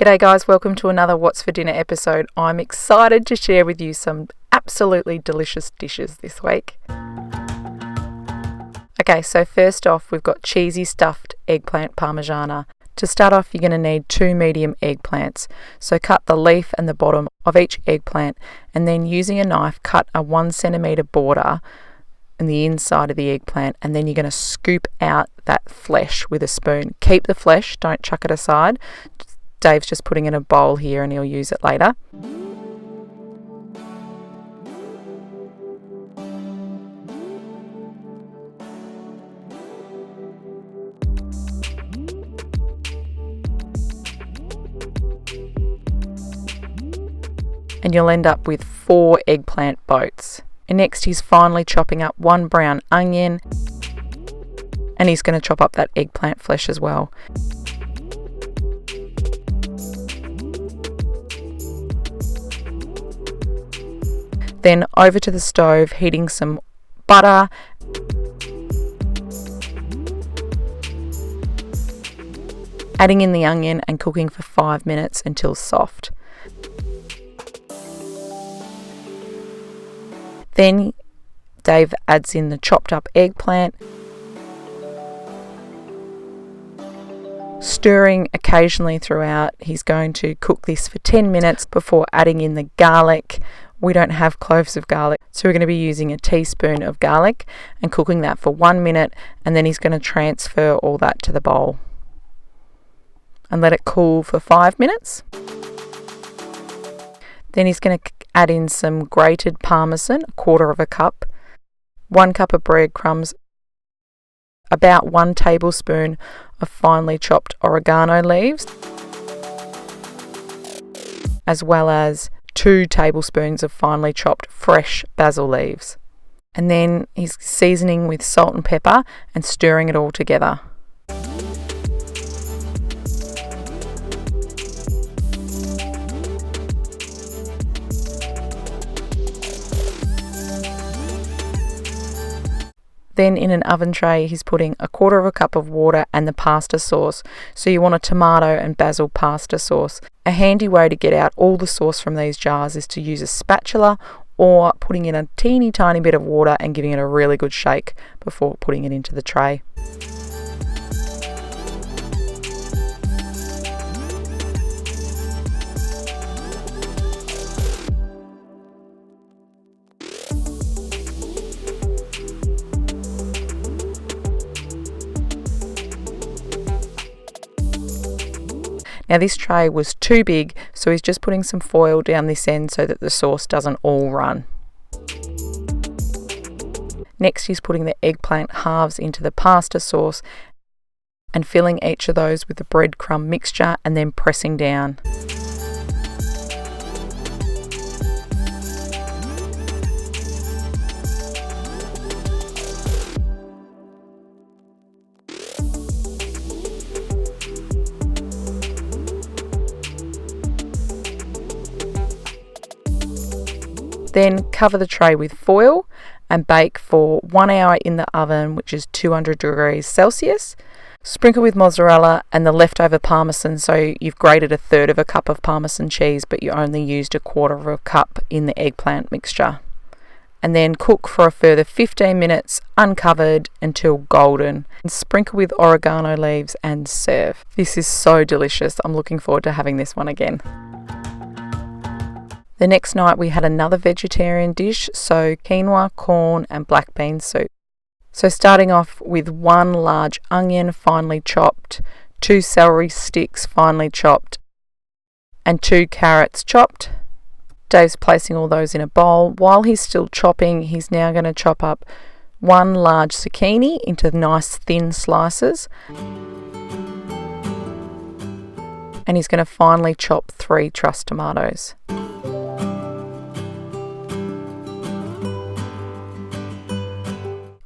G'day guys, welcome to another What's for Dinner episode. I'm excited to share with you some absolutely delicious dishes this week. Okay, so first off we've got cheesy stuffed eggplant parmigiana. To start off you're going to need 2 medium eggplants. So cut the leaf and the bottom of each eggplant and then using a knife cut a 1 centimetre border in the inside of the eggplant, and then you're going to scoop out that flesh with a spoon. Keep the flesh, don't chuck it aside. Dave's just putting in a bowl here and he'll use it later. And you'll end up with 4 eggplant boats. And next he's finely chopping up 1 brown onion, and he's going to chop up that eggplant flesh as well. Then over to the stove, heating some butter, adding in the onion and cooking for 5 minutes until soft. Then Dave adds in the chopped up eggplant, stirring occasionally throughout. He's going to cook this for 10 minutes before adding in the garlic. We don't have cloves of garlic, so we're going to be using a teaspoon of garlic and cooking that for 1 minute, and then he's going to transfer all that to the bowl and let it cool for 5 minutes. Then he's going to add in some grated parmesan, 1/4 cup, 1 cup of breadcrumbs, about 1 tablespoon of finely chopped oregano leaves, as well as 2 tablespoons of finely chopped fresh basil leaves. And then he's seasoning with salt and pepper and stirring it all together. Then in an oven tray he's putting 1/4 cup of water and the pasta sauce. So you want a tomato and basil pasta sauce. A handy way to get out all the sauce from these jars is to use a spatula or putting in a teeny tiny bit of water and giving it a really good shake before putting it into the tray. Now this tray was too big, so he's just putting some foil down this end so that the sauce doesn't all run. Next he's putting the eggplant halves into the pasta sauce and filling each of those with the breadcrumb mixture and then pressing down. Then cover the tray with foil and bake for 1 hour in the oven, which is 200 degrees Celsius. Sprinkle with mozzarella and the leftover parmesan, so you've grated 1/3 cup of parmesan cheese but you only used 1/4 cup in the eggplant mixture. And then cook for a further 15 minutes uncovered until golden. And sprinkle with oregano leaves and serve. This is so delicious. I'm looking forward to having this one again. The next night we had another vegetarian dish, so quinoa, corn and black bean soup. So starting off with 1 large onion finely chopped, 2 celery sticks finely chopped and 2 carrots chopped. Dave's placing all those in a bowl. While he's still chopping, he's now going to chop up 1 large zucchini into nice thin slices. And he's going to finely chop 3 truss tomatoes.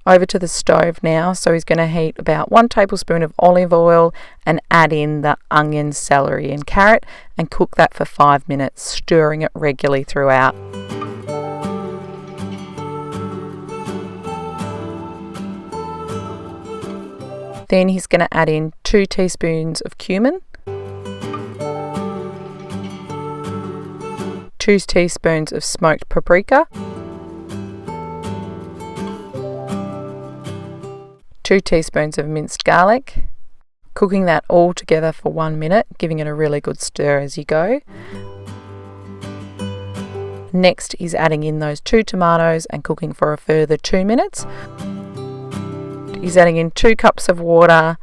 Over to the stove now, so he's going to heat about 1 tablespoon of olive oil and add in the onion, celery and carrot and cook that for 5 minutes, stirring it regularly throughout. Then he's going to add in 2 teaspoons of cumin, 2 teaspoons of smoked paprika, 2 teaspoons of minced garlic, cooking that all together for 1 minute, giving it a really good stir as you go. Next, he's adding in those 2 tomatoes and cooking for a further 2 minutes. He's adding in 2 cups of water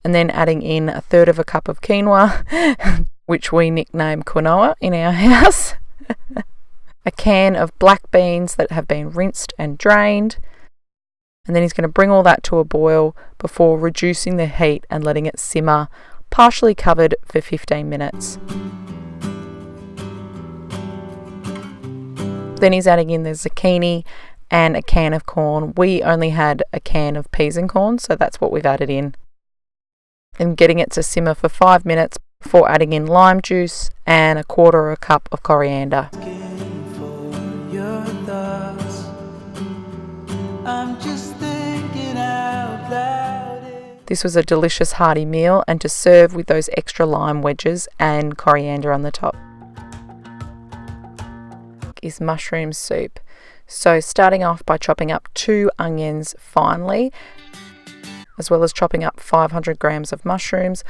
and then adding in 1/3 cup of quinoa, which we nickname Quinoa in our house. A can of black beans that have been rinsed and drained. And then he's going to bring all that to a boil before reducing the heat and letting it simmer, partially covered, for 15 minutes. Then he's adding in the zucchini and a can of corn. We only had a can of peas and corn, so that's what we've added in. And getting it to simmer for 5 minutes before adding in lime juice and 1/4 cup of coriander. This was a delicious hearty meal, and to serve with those extra lime wedges and coriander on the top. Is mushroom soup. So starting off by chopping up 2 onions finely, as well as chopping up 500 grams of mushrooms.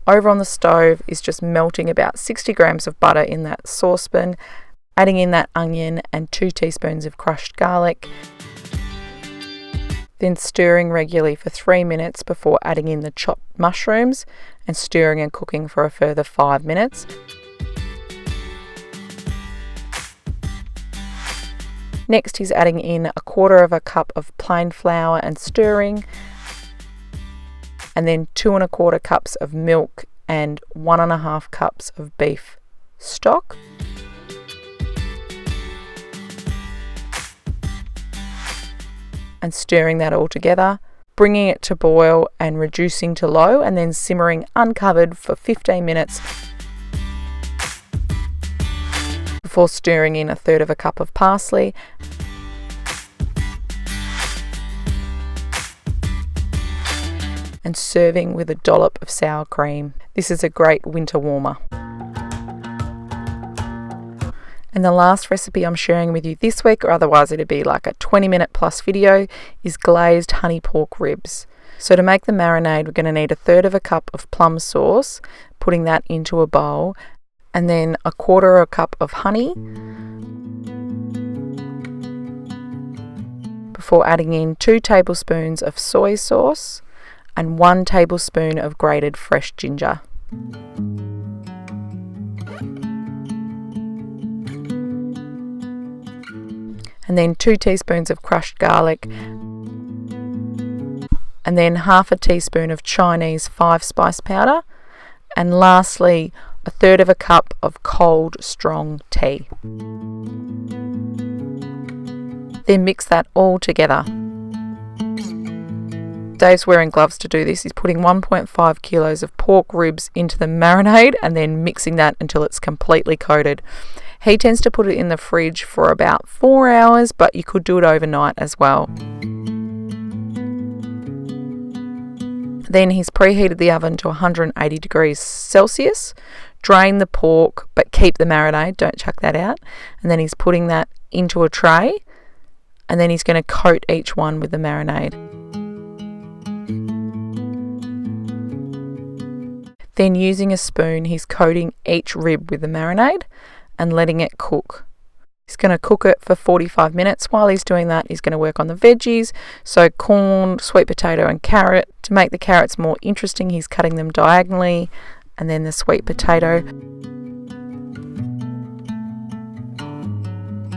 Over on the stove is just melting about 60 grams of butter in that saucepan, adding in that onion and 2 teaspoons of crushed garlic. Then stirring regularly for 3 minutes before adding in the chopped mushrooms and stirring and cooking for a further 5 minutes. Next, he's adding in 1/4 cup of plain flour and stirring, and then 2 1/4 cups of milk and 1 1/2 cups of beef stock. And stirring that all together, bringing it to boil and reducing to low, and then simmering uncovered for 15 minutes before stirring in 1/3 cup of parsley and serving with a dollop of sour cream. This is a great winter warmer. And the last recipe I'm sharing with you this week, or otherwise it'd be like a 20-minute plus video, is glazed honey pork ribs. So to make the marinade, we're going to need 1/3 cup of plum sauce, putting that into a bowl, and then 1/4 cup of honey, before adding in 2 tablespoons of soy sauce and 1 tablespoon of grated fresh ginger. And then 2 teaspoons of crushed garlic, and then 1/2 teaspoon of Chinese 5-spice powder, and lastly 1/3 cup of cold strong tea. Then mix that all together. Dave's wearing gloves to do this. He's putting 1.5 kilos of pork ribs into the marinade and then mixing that until it's completely coated. He tends to put it in the fridge for about 4 hours, but you could do it overnight as well. Then he's preheated the oven to 180 degrees Celsius. Drain the pork, but keep the marinade, don't chuck that out. And then he's putting that into a tray, and then he's going to coat each one with the marinade. Then using a spoon, he's coating each rib with the marinade and letting it cook. He's going to cook it for 45 minutes. While he's doing that, he's going to work on the veggies. So corn, sweet potato and carrot. To make the carrots more interesting, he's cutting them diagonally, and then the sweet potato.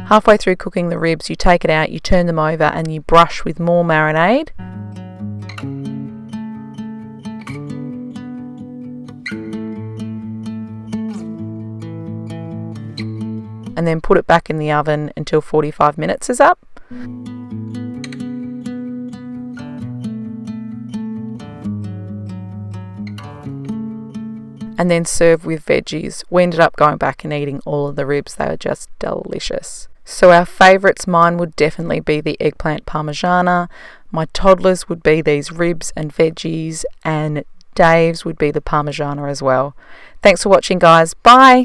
Halfway through cooking the ribs, you take it out, you turn them over, and you brush with more marinade. And then put it back in the oven until 45 minutes is up. And then serve with veggies. We ended up going back and eating all of the ribs. They were just delicious. So our favourites, mine would definitely be the eggplant parmigiana. My toddlers would be these ribs and veggies, and Dave's would be the Parmigiana as well. Thanks for watching, guys. Bye!